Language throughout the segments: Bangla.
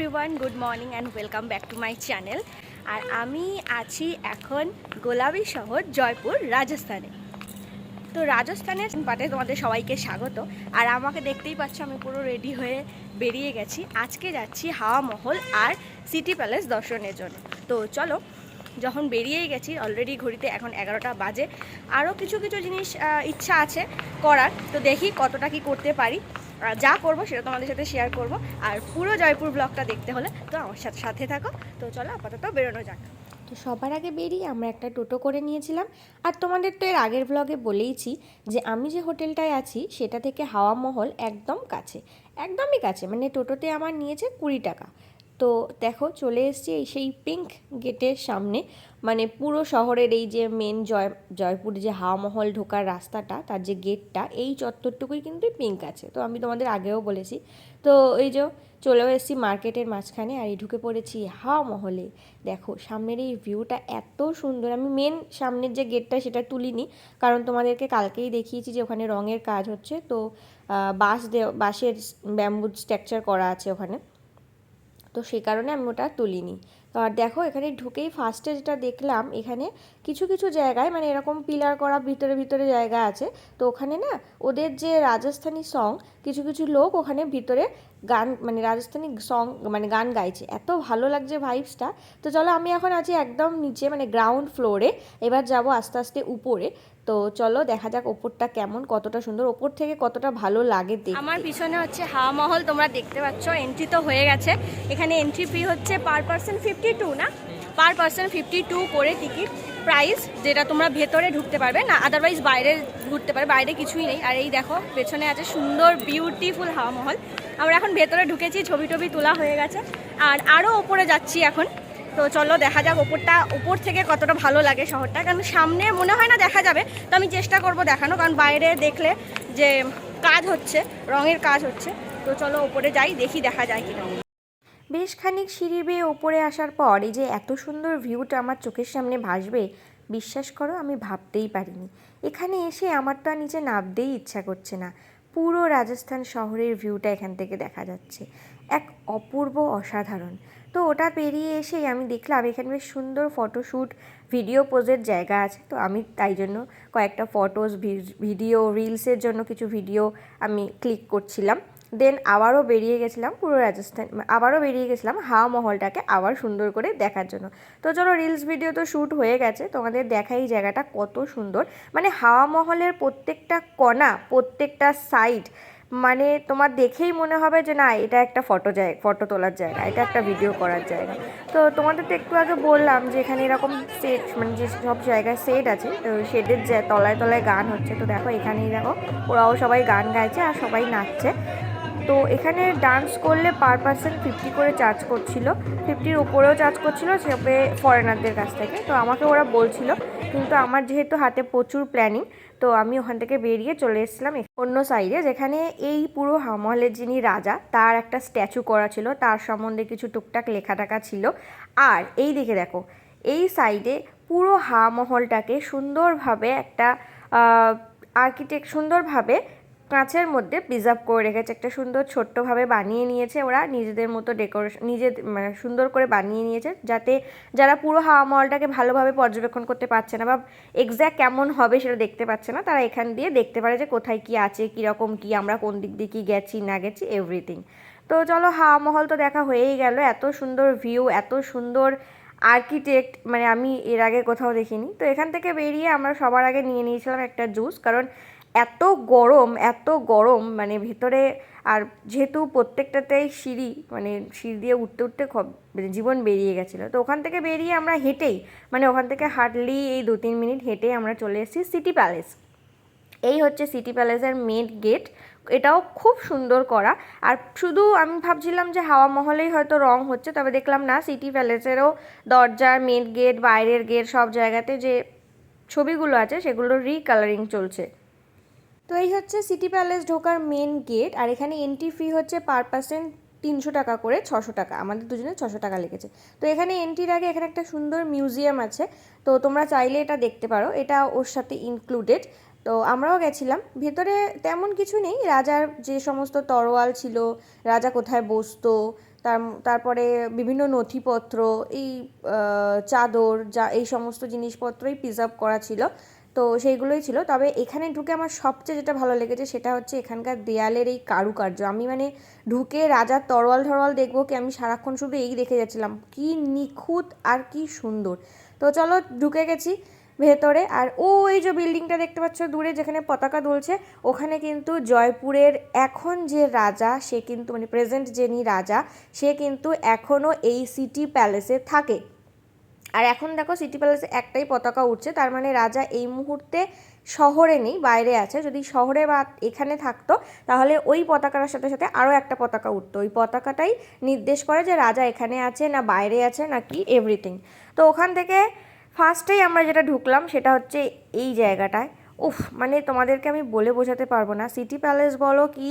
Everyone, good morning and welcome back to my channel. আর আমি আছি এখন গোলাবি শহর জয়পুর, রাজস্থানে। তো রাজস্থানের পাটে তোমাদের সবাইকে স্বাগত। আর আমাকে দেখতেই পাচ্ছ, আমি পুরো রেডি হয়ে বেরিয়ে গেছি। আজকে যাচ্ছি হাওয়া মহল আর সিটি প্যালেস দর্শনের জন্য। তো চলো, যখন বেরিয়েই গেছি, অলরেডি ঘড়িতে এখন 11টা বাজে। আরও কিছু কিছু জিনিস ইচ্ছা আছে করার, তো দেখি কতটা কি করতে পারি। যা করবো সেটা তোমাদের সাথে শেয়ার করব। আর পুরো জয়পুর ব্লগটা দেখতে হলে তো আমার সাথে থাকো। তো চলো আপাতত বেরোনো যাক। তো সবার আগে বেরিয়ে আমরা একটা টোটো করে নিয়েছিলাম। আর তোমাদের তো এর আগের ব্লগে বলেইছি যে আমি যে হোটেলটায় আছি সেটা থেকে হাওয়া মহল একদম কাছে, একদমই কাছে, মানে টোটোতে আমার নিয়েছে 20 টাকা। তো দেখো, চলে এসেছি এই সেই পিঙ্ক গেটের সামনে। মানে পুরো শহরের এই যে মেন জয়পুর যে হাওয়া মহল ঢোকার রাস্তাটা, তার যে গেটটা, এই চত্বরটুকুই কিন্তু পিঙ্ক আছে। তো আমি তোমাদের আগেও বলেছি। তো এই যে চলেও এসেছি মার্কেটের মাঝখানে, আর এই ঢুকে পড়েছি হাওয়া মহলে। দেখো সামনের এই ভিউটা এত সুন্দর। আমি মেন সামনের যে গেটটা সেটা তুলিনি, কারণ তোমাদেরকে কালকেই দেখিয়েছি যে ওখানে রঙের কাজ হচ্ছে। তো বাঁশের ব্যাম্বু স্ট্রাকচার করা আছে ওখানে, তো সেই কারণে আমি ওটা তুলিনি। তো আর দেখো, এখানে ঢুকেই ফার্স্টে যেটা দেখলাম, এখানে কিছু কিছু জায়গায় মানে এরকম পিলার করা ভিতরে ভিতরে জায়গা আছে। তো ওখানে না ওদের যে রাজস্থানি সং, কিছু কিছু লোক ওখানে ভিতরে গান, মানে রাজস্থানি সং মানে গান গাইছে। এত ভালো লাগছে ভাইবসটা। তো চলো, আমি এখন আছি একদম নিচে, মানে গ্রাউন্ড ফ্লোরে। এবার যাব আস্তে আস্তে উপরে। তো চলো দেখা যাক ওপরটা কেমন, কতটা সুন্দর, ওপর থেকে কতটা ভালো লাগে দেখতে। আমার পিছনে হচ্ছে হাওয়া মহল, তোমরা দেখতে পাচ্ছ। এন্ট্রি তো হয়ে গেছে। এখানে এন্ট্রি ফি হচ্ছে পার পার্সন 52 না, পার পার্সন 52 করে টিকিট প্রাইস, যেটা তোমরা ভেতরে ঢুকতে পারবে না, আদারওয়াইজ বাইরে ঘুরতে পারবে। বাইরে কিছুই নেই। আর এই দেখো পেছনে আছে সুন্দর বিউটিফুল হাওয়া মহল। আমরা এখন ভেতরে ঢুকেছি, ছবি টবি তোলা হয়ে গেছে। আর আরও ওপরে যাচ্ছি এখন। তো চলো দেখা যাক ওপর থেকে কতটা ভালো লাগে শহরটা, কারণ সামনে মনে হয় না দেখা যাবে। তো আমি চেষ্টা করব দেখানো, কারণ বাইরে দেখলে যে কাজ হচ্ছে, রঙের কাজ হচ্ছে। তো চলো ওপরে যাই, দেখি দেখা যায় কিনা। বেশ খানিক সিঁড়ি বেয়ে ওপরে আসার পর এই যে এত সুন্দর ভিউটা আমার চোখের সামনে ভাসবে, বিশ্বাস করো আমি ভাবতেই পারিনি। এখানে এসে আমার তো আর নিচে নামতেই ইচ্ছা করছে না। পুরো রাজস্থান শহরের ভিউটা এখান থেকে দেখা যাচ্ছে, এক অপূর্ব, অসাধারণ। তো ওটা পেরিয়ে এসেই আমি দেখলাম এখানে বেশ সুন্দর ফটোশ্যুট, ভিডিও পোজের জায়গা আছে। তো আমি তাই জন্য কয়েকটা ফটোস, ভিডিও, রিলসের জন্য কিছু ভিডিও আমি ক্লিক করছিলাম। দেন আবারও বেরিয়ে গেছিলাম পুরো রাজস্থান, আবারও বেরিয়ে গেছিলাম হাওয়া মহলটাকে আবার সুন্দর করে দেখার জন্য। তো চলো, রিলস ভিডিও তো শ্যুট হয়ে গেছে, তোমাদের দেখাই জায়গাটা কত সুন্দর। মানে হাওয়া মহলের প্রত্যেকটা কণা, প্রত্যেকটা সাইড, মানে তোমার দেখেই মনে হবে যে না, এটা একটা ফটো তোলার জায়গা, এটা একটা ভিডিও করার জায়গা। তো তোমাদের তো একটু আগে বললাম যে এখানে এরকম সেট, মানে যে সব জায়গায় সেট আছে, তো শেডের তলায় তলায় গান হচ্ছে। তো দেখো এখানেই দেখো ওরাও সবাই গান গাইছে আর সবাই নাচছে। তো এখানে ডান্স করলে পার পার্সন 50 করে চার্জ করছিল, 50-র উপরেও চার্জ করছিল, সেভাবে ফরেনারদের কাছ থেকে। তো আমাকে ওরা বলছিল, কিন্তু আমার যেহেতু হাতে প্রচুর প্ল্যানিং, তো আমি ওখান থেকে বেরিয়ে চলে এসেছিলাম অন্য সাইডে, যেখানে এই পুরো হাওয়া মহলের যিনি রাজা, তার একটা স্ট্যাচু করা ছিল, তার সম্বন্ধে কিছু টুকটাক লেখা টাকা ছিল। আর এই দিকে দেখো, এই সাইডে পুরো হাওয়া মহলটাকে সুন্দরভাবে একটা সুন্দরভাবে কাঁচের মধ্যে প্রিজার্ভ করে রেখেছে, একটা সুন্দর ছোট্টভাবে বানিয়ে নিয়েছে ওরা নিজেদের মতো, ডেকোরেশন মানে সুন্দর করে বানিয়ে নিয়েছে, যাতে যারা পুরো হাওয়া মহলটাকে ভালোভাবে পর্যবেক্ষণ করতে পারছে না বা এক্স্যাক্ট কেমন হবে সেটা দেখতে পাচ্ছে না, তারা এখান দিয়ে দেখতে পারে যে কোথায় কি আছে, কীরকম কি, আমরা কোন দিক দিয়ে কি গেছি না গেছি, এভরিথিং। তো চলো, হাওয়া মহল তো দেখা হয়েই গেল। এত সুন্দর ভিউ, এত সুন্দর আর্কিটেক্ট, মানে আমি এর আগে কোথাও দেখিনি। তো এখান থেকে বেরিয়ে আমরা সবার আগে নিয়ে নিয়েছিলাম একটা জুস, কারণ এত গরম, এত গরম মানে ভেতরে। আর যেহেতু প্রত্যেকটাতেই সিঁড়ি, মানে সিঁড়ি দিয়ে উঠতে উঠতে মানে জীবন বেরিয়ে গেছিলো। তো ওখান থেকে বেরিয়ে আমরা হেঁটেই, মানে ওখান থেকে হার্ডলি এই 2-3 মিনিট হেঁটেই আমরা চলে এসেছি সিটি প্যালেস। এই হচ্ছে সিটি প্যালেসের মেন গেট, এটাও খুব সুন্দর করা। আর শুধু আমি ভাবছিলাম যে হাওয়া মহলেই হয়তো রং হচ্ছে, তবে দেখলাম না, সিটি প্যালেসেরও দরজার মেন গেট, বাইরের গেট, সব জায়গাতে যে ছবিগুলো আছে সেগুলোর রিকালারিং চলছে। তো এই হচ্ছে সিটি প্যালেস ঢোকার মেন গেট। আর এখানে এন্ট্রি ফি হচ্ছে পার পার্সন 300 টাকা করে, 600 টাকা, আমাদের দুজনে 600 টাকা লেগেছে। তো এখানে এন্ট্রির আগে এখানে একটা সুন্দর মিউজিয়াম আছে, তো তোমরা চাইলে এটা দেখতে পারো, এটা ওর সাথে ইনক্লুডেড। তো আমরাও গেছিলাম। ভেতরে তেমন কিছু নেই, রাজার যে সমস্ত তরোয়াল ছিল, রাজা কোথায় বসতো, তারপরে বিভিন্ন নথিপত্র, এই চাদর, যা এই সমস্ত জিনিসপত্রই প্রিজার্ভ করা ছিল, তো সেইগুলোই ছিল। তবে এখানে ঢুকে আমার সবচেয়ে যেটা ভালো লেগেছে সেটা হচ্ছে এখানকার দেয়ালের এই কারুকার্য। আমি মানে ঢুকে রাজার তরোয়াল ঠরোয়াল দেখবো কি, আমি সারাক্ষণ শুধু এই দেখে যাচ্ছিলাম, কি নিখুঁত আর কি সুন্দর। তো চলো ঢুকে গেছি ভেতরে। আর ওই যে বিল্ডিংটা দেখতে পাচ্ছ দূরে যেখানে পতাকা দুলছে, ওখানে কিন্তু জয়পুরের এখন যে রাজা, সে কিন্তু মানে প্রেজেন্ট যিনি রাজা, সে কিন্তু এখনও এই সিটি প্যালেসে থাকে। আর এখন দেখো সিটি প্যালেসে একটাই পতাকা উঠছে, তার মানে রাজা এই মুহূর্তে শহরে নেই, বাইরে আছে। যদি শহরে বা এখানে থাকতো তাহলে ওই পতাকার সাথে সাথে আরও একটা পতাকা উঠতো। ওই পতাকাটাই নির্দেশ করে যে রাজা এখানে আছে না বাইরে আছে নাকি এভরিথিং। তো ওখান থেকে ফার্স্টেই আমরা যেটা ঢুকলাম সেটা হচ্ছে এই জায়গাটায়। উফ, মানে তোমাদেরকে আমি বলে বোঝাতে পারবো না। সিটি প্যালেস বলো কি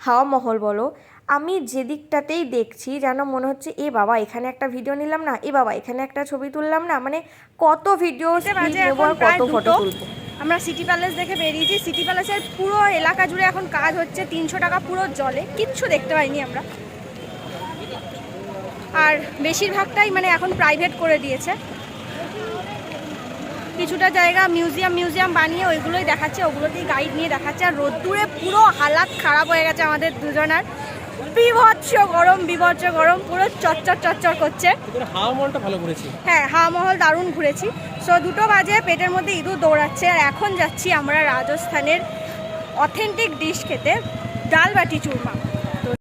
হাওয়া মহল বলো, আমি যেদিকটাতেই দেখছি যেন মনে হচ্ছে এ বাবা এখানে একটা ভিডিও নিলাম না, এ বাবা এখানে একটা ছবি তুললাম না, মানে কত ভিডিও কত ফটো তুলবো। আমরা সিটি প্যালেস দেখে বেরিয়েছি। সিটি প্যালেসের পুরো এলাকা জুড়ে এখন কাজ হচ্ছে, 300 টাকা পুরো জলে, কিচ্ছু দেখতে পাইনি আমরা। আর বেশিরভাগটাই মানে এখন প্রাইভেট করে দিয়েছে। কিছুটা জায়গা মিউজিয়াম বানিয়ে ওইগুলোই দেখাচ্ছে, ওগুলোতেই গাইড নিয়ে দেখাচ্ছে। আর রোদ্দুরে পুরো হালাত খারাপ হয়ে গেছে আমাদের দুজনার, বিভৎস গরম, পুরো চচ্চর করছে। হাওয়া মহলটা ভালো ঘুরেছি। হ্যাঁ, হাওয়া মহল দারুণ ঘুরেছি। 2 বাজে, পেটের মধ্যে ইঁদুর দৌড়াচ্ছে। আর এখন যাচ্ছি আমরা রাজস্থানের অথেন্টিক ডিশ খেতে, ডাল বাটি চুরমা।